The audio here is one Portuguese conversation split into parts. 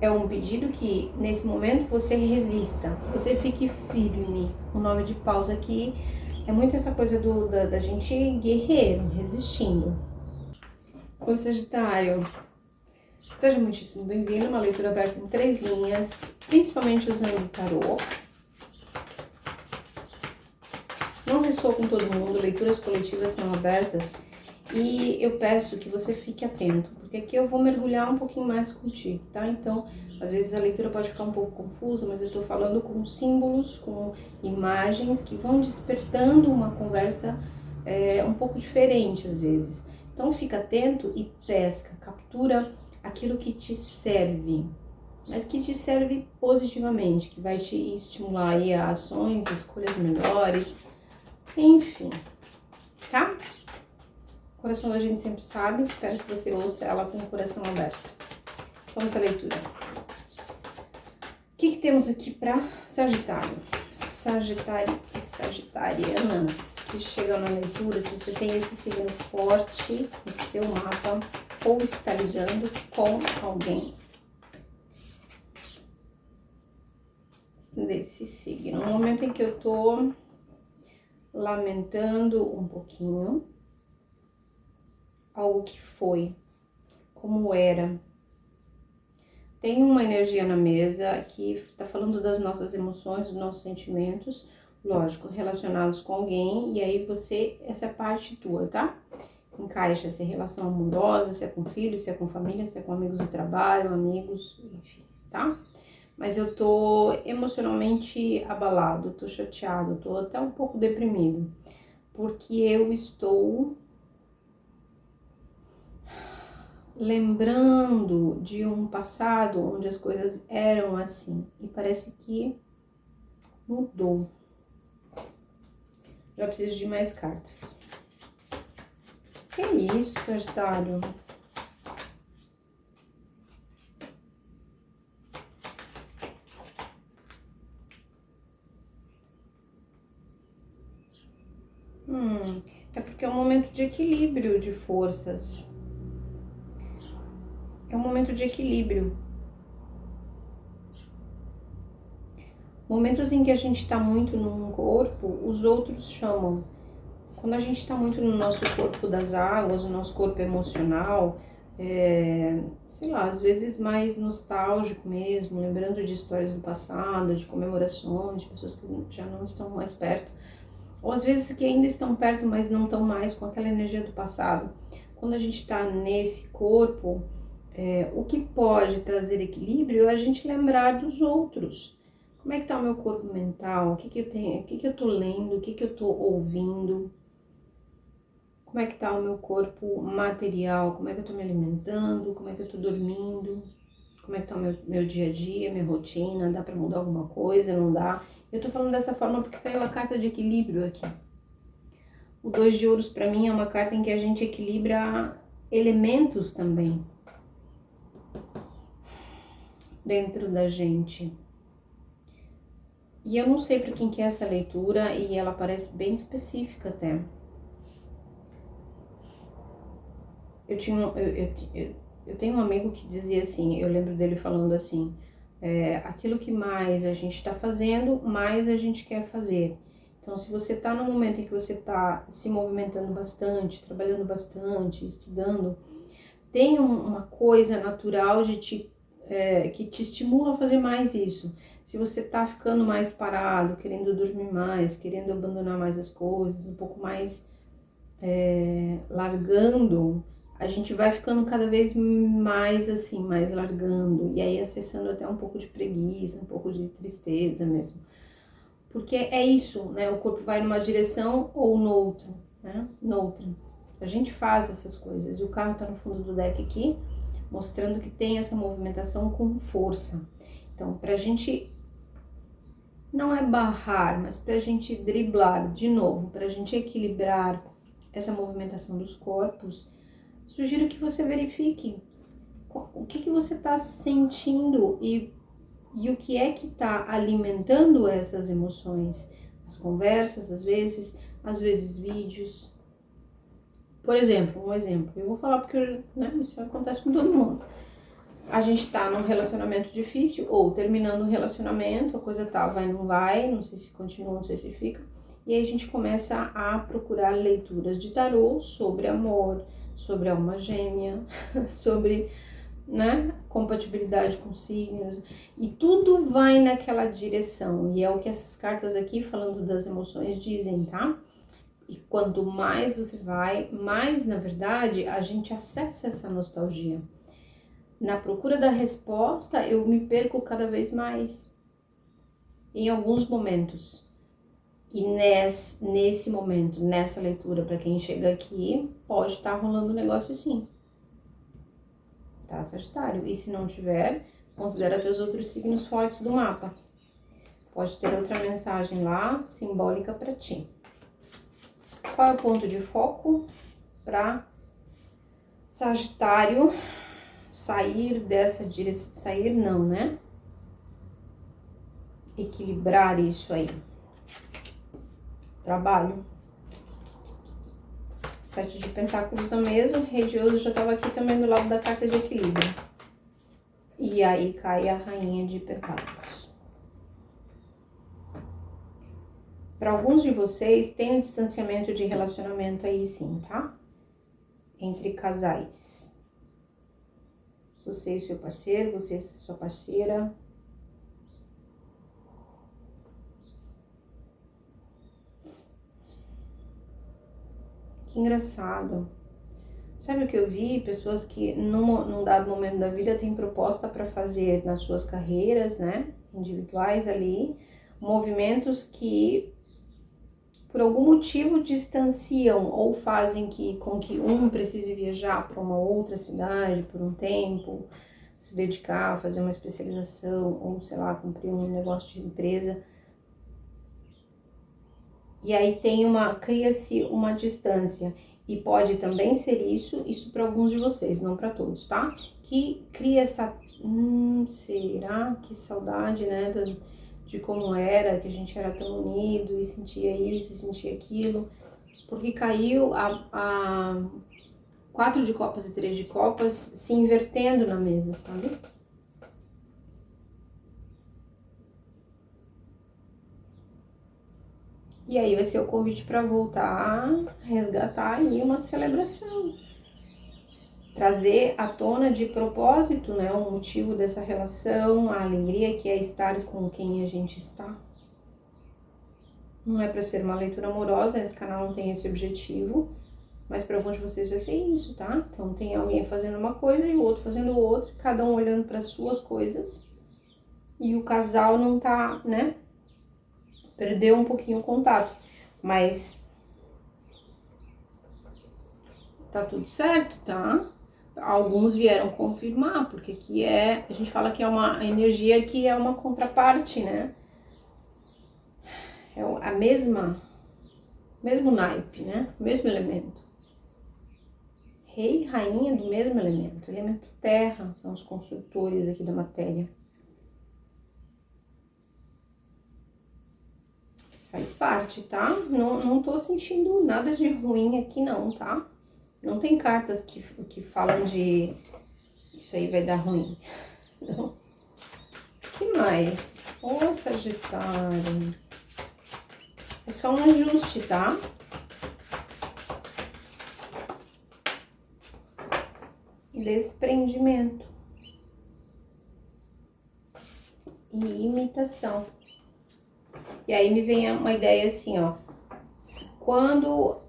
é um pedido que, nesse momento, você resista, você fique firme. O 9 de paus aqui é muito essa coisa da gente guerreiro, resistindo. O Sagitário, seja muitíssimo bem-vindo, uma leitura aberta em 3 linhas, principalmente usando o tarô. Não ressoa com todo mundo, leituras coletivas são abertas e eu peço que você fique atento, porque aqui eu vou mergulhar um pouquinho mais contigo, tá? Então, às vezes a leitura pode ficar um pouco confusa, mas eu tô falando com símbolos, com imagens que vão despertando uma conversa um pouco diferente às vezes. Então, fica atento e pesca, captura aquilo que te serve, mas que te serve positivamente, que vai te estimular aí a ações, escolhas melhores, enfim, tá? O coração da gente sempre sabe, espero que você ouça ela com o coração aberto. Vamos à leitura. O que temos aqui para Sagitário? Sagitário e Sagitarianas que chegam na leitura, se você tem esse signo forte no seu mapa ou está lidando com alguém desse signo. No momento em que eu tô lamentando um pouquinho algo que foi, como era. Tem uma energia na mesa que tá falando das nossas emoções, dos nossos sentimentos, lógico, relacionados com alguém, e aí essa é parte tua, tá? Encaixa se é relação amorosa, se é com filhos, se é com família, se é com amigos do trabalho, amigos, enfim, tá? Mas eu tô emocionalmente abalado, tô chateado, tô até um pouco deprimido, porque eu estou lembrando de um passado onde as coisas eram assim e parece que mudou. Já preciso de mais cartas. Que isso, Sagitário? É porque é um momento de equilíbrio de forças. É um momento de equilíbrio. Momentos em que a gente tá muito num corpo, os outros chamam. Quando a gente tá muito no nosso corpo das águas, no nosso corpo emocional, sei lá, às vezes mais nostálgico mesmo, lembrando de histórias do passado, de comemorações, de pessoas que já não estão mais perto, ou às vezes que ainda estão perto, mas não estão mais com aquela energia do passado. Quando a gente tá nesse corpo, o que pode trazer equilíbrio é a gente lembrar dos outros. Como é que tá o meu corpo mental? O que eu tenho, o que eu tô lendo, o que eu tô ouvindo? Como é que tá o meu corpo material? Como é que eu tô me alimentando? Como é que eu tô dormindo? Como é que tá o meu dia a dia, minha rotina? Dá pra mudar alguma coisa? Não dá? Eu tô falando dessa forma porque caiu a carta de equilíbrio aqui. O 2 de ouros pra mim é uma carta em que a gente equilibra elementos também dentro da gente. E eu não sei pra quem que é essa leitura e ela parece bem específica até. Eu tenho um amigo que dizia assim, eu lembro dele falando assim, aquilo que mais a gente está fazendo, mais a gente quer fazer. Então, se você está no momento em que você está se movimentando bastante, trabalhando bastante, estudando, tem uma coisa natural que te estimula a fazer mais isso. Se você está ficando mais parado, querendo dormir mais, querendo abandonar mais as coisas, um pouco mais largando, a gente vai ficando cada vez mais assim, mais largando, e aí acessando até um pouco de preguiça, um pouco de tristeza mesmo. Porque é isso, né? O corpo vai numa direção ou noutra, né? Noutra. A gente faz essas coisas. E o carro tá no fundo do deck aqui, mostrando que tem essa movimentação com força. Então, pra gente não é barrar, mas pra gente driblar de novo, pra gente equilibrar essa movimentação dos corpos, sugiro que você verifique o que você está sentindo e o que é que está alimentando essas emoções. As conversas, às vezes vídeos. Por exemplo, um exemplo, eu vou falar porque isso acontece com todo mundo. a gente tá num relacionamento difícil ou terminando um relacionamento, a coisa tá, vai, não vai, não sei se continua, não sei se fica. E aí a gente começa a procurar leituras de tarô sobre amor, sobre alma gêmea, sobre, né, compatibilidade com signos. E tudo vai naquela direção. E é o que essas cartas aqui, falando das emoções, dizem, tá? E quanto mais você vai, mais, na verdade, a gente acessa essa nostalgia. Na procura da resposta, eu me perco cada vez mais. Em alguns momentos. E nesse momento, nessa leitura, para quem chega aqui, pode estar rolando um negócio sim. Tá, Sagitário? E se não tiver, considera teus outros signos fortes do mapa. Pode ter outra mensagem lá, simbólica para ti. Qual é o ponto de foco para Sagitário sair dessa direção? Sair não, né? Equilibrar isso aí. Trabalho. 7 de pentáculos na mesa, o rei de ouros já estava aqui também do lado da carta de equilíbrio. E aí cai a rainha de pentáculos. Para alguns de vocês, tem um distanciamento de relacionamento aí sim, tá? Entre casais. Você e seu parceiro, você e sua parceira. Que engraçado. Sabe o que eu vi? Pessoas que num dado momento da vida têm proposta para fazer nas suas carreiras, né? Individuais ali, movimentos que por algum motivo distanciam ou fazem com que um precise viajar para uma outra cidade por um tempo, se dedicar, fazer uma especialização ou, sei lá, cumprir um negócio de empresa. E aí cria-se uma distância. E pode também ser isso para alguns de vocês, não para todos, tá? Que cria essa, será? Que saudade, né? De como era, que a gente era tão unido e sentia isso, sentia aquilo. Porque caiu a 4 de copas e 3 de copas se invertendo na mesa, sabe? E aí vai ser o convite para voltar, resgatar aí uma celebração. Trazer à tona de propósito, né, o motivo dessa relação, a alegria que é estar com quem a gente está. Não é para ser uma leitura amorosa, esse canal não tem esse objetivo, mas para alguns de vocês vai ser isso, tá? Então tem alguém fazendo uma coisa e o outro fazendo outra, cada um olhando para as suas coisas, e o casal não tá, né? Perdeu um pouquinho o contato, mas tá tudo certo, tá? Alguns vieram confirmar, porque aqui a gente fala que é uma energia que é uma contraparte, né? É a mesmo naipe, né? Mesmo elemento. Rei e rainha do mesmo elemento. Elemento terra, são os construtores aqui da matéria. Faz parte, tá? Não tô sentindo nada de ruim aqui não, tá? Não tem cartas que falam de isso aí vai dar ruim. Não. Que mais? Ô, Sagitário. É só um ajuste, tá? Desprendimento. E imitação. E aí me vem uma ideia assim, ó. Quando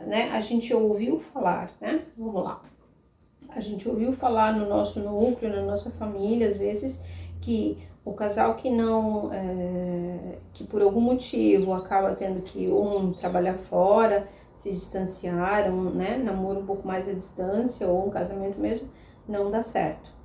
né, a gente ouviu falar, né? Vamos lá. A gente ouviu falar no nosso núcleo, na nossa família, às vezes, que o casal que não, que por algum motivo acaba tendo que trabalhar fora, se distanciaram, né, namoro um pouco mais à distância ou um casamento mesmo, não dá certo.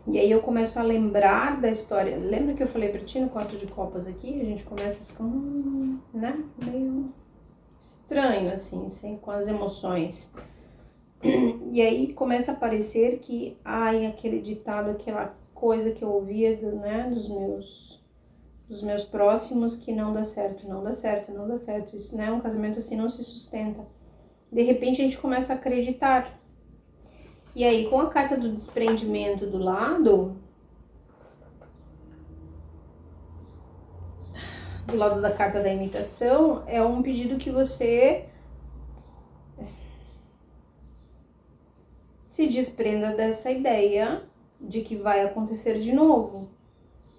E aí eu começo a lembrar da história. Lembra que eu falei pra ti no 4 de copas aqui? A gente começa a ficar, né, meio estranho assim, com as emoções. E aí começa a aparecer que, aquele ditado, aquela coisa que eu ouvia, né, dos meus próximos, que não dá certo, não dá certo, não dá certo. Isso, né, um casamento assim não se sustenta. De repente a gente começa a acreditar. E aí, com a carta do desprendimento do lado da carta da imitação, é um pedido que você se desprenda dessa ideia de que vai acontecer de novo,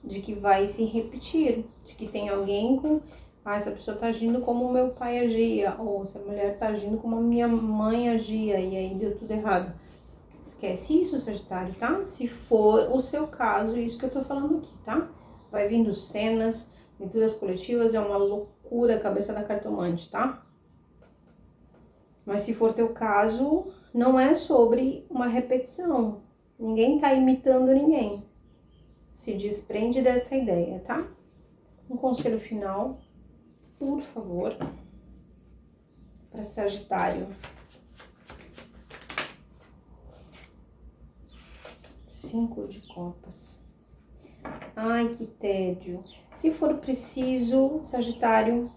de que vai se repetir, de que tem alguém com... essa pessoa tá agindo como o meu pai agia, ou essa mulher tá agindo como a minha mãe agia, e aí deu tudo errado. Esquece isso, Sagitário, tá? Se for o seu caso, isso que eu tô falando aqui, tá? Vai vindo cenas, leituras coletivas, é uma loucura a cabeça da cartomante, tá? Mas se for teu caso, não é sobre uma repetição. Ninguém tá imitando ninguém. Se desprende dessa ideia, tá? Um conselho final, por favor, para Sagitário. 5 de copas. Ai, que tédio. Se for preciso, Sagitário,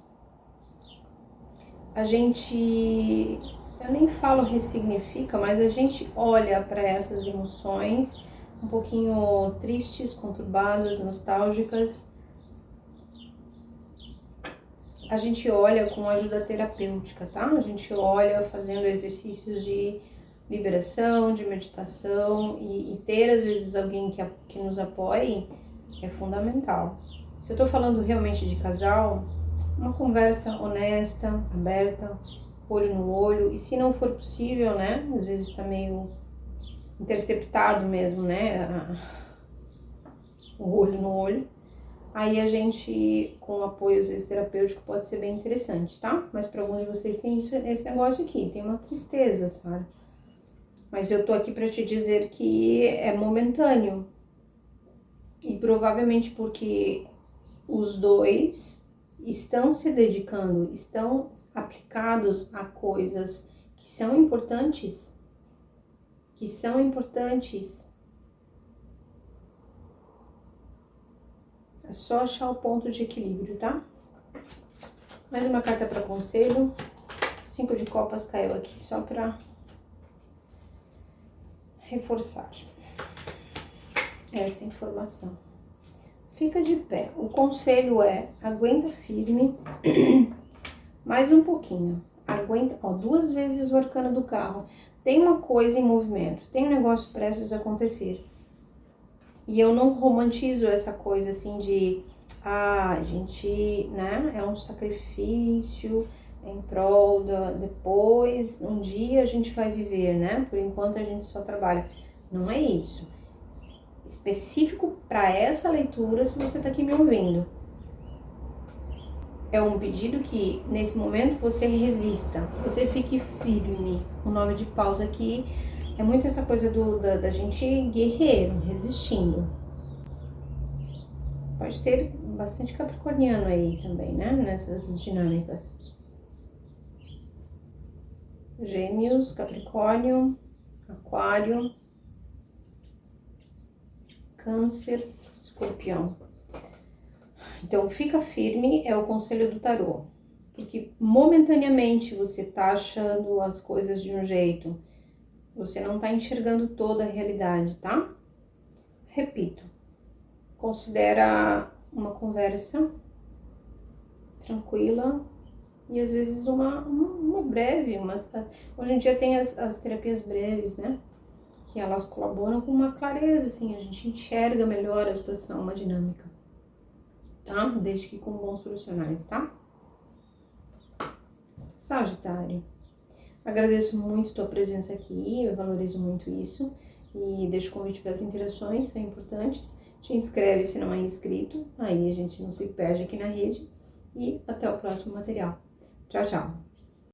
a gente... eu nem falo ressignifica, mas a gente olha para essas emoções um pouquinho tristes, conturbadas, nostálgicas. A gente olha com ajuda terapêutica, tá? A gente olha fazendo exercícios de liberação, de meditação e ter às vezes alguém que nos apoie é fundamental. Se eu tô falando realmente de casal, uma conversa honesta, aberta, olho no olho, e se não for possível, né, às vezes tá meio interceptado mesmo, né, o olho no olho, aí a gente, com apoio às vezes terapêutico, pode ser bem interessante, tá? Mas para alguns de vocês tem esse negócio aqui, tem uma tristeza, sabe? Mas eu tô aqui para te dizer que é momentâneo. E provavelmente porque os dois estão se dedicando, estão aplicados a coisas que são importantes. É só achar o ponto de equilíbrio, tá? Mais uma carta para conselho. 5 de copas caiu aqui só para reforçar essa informação. Fica de pé. O conselho é: aguenta firme mais um pouquinho. Aguenta, ó, 2 vezes o arcano do carro. Tem uma coisa em movimento, tem um negócio prestes a acontecer. E eu não romantizo essa coisa assim de, a gente, né, é um sacrifício em prol depois, um dia a gente vai viver, né? Por enquanto a gente só trabalha. Não é isso. Específico para essa leitura, se você tá aqui me ouvindo. É um pedido que, nesse momento, você resista, você fique firme. O 9 de paus aqui é muito essa coisa da gente guerreiro, resistindo. Pode ter bastante capricorniano aí também, né? Nessas dinâmicas. Gêmeos, Capricórnio, Aquário, Câncer, Escorpião. Então, fica firme, é o conselho do tarô. Porque momentaneamente você tá achando as coisas de um jeito, você não tá enxergando toda a realidade, tá? Repito, considera uma conversa tranquila e às vezes uma breve, hoje em dia tem as terapias breves, né? Que elas colaboram com uma clareza, assim, a gente enxerga melhor a situação, uma dinâmica, tá? Desde que com bons profissionais, tá? Sagitário, agradeço muito tua presença aqui, eu valorizo muito isso e deixo o convite para as interações, são importantes. Te inscreve se não é inscrito, aí a gente não se perde aqui na rede e até o próximo material. Tchau, tchau!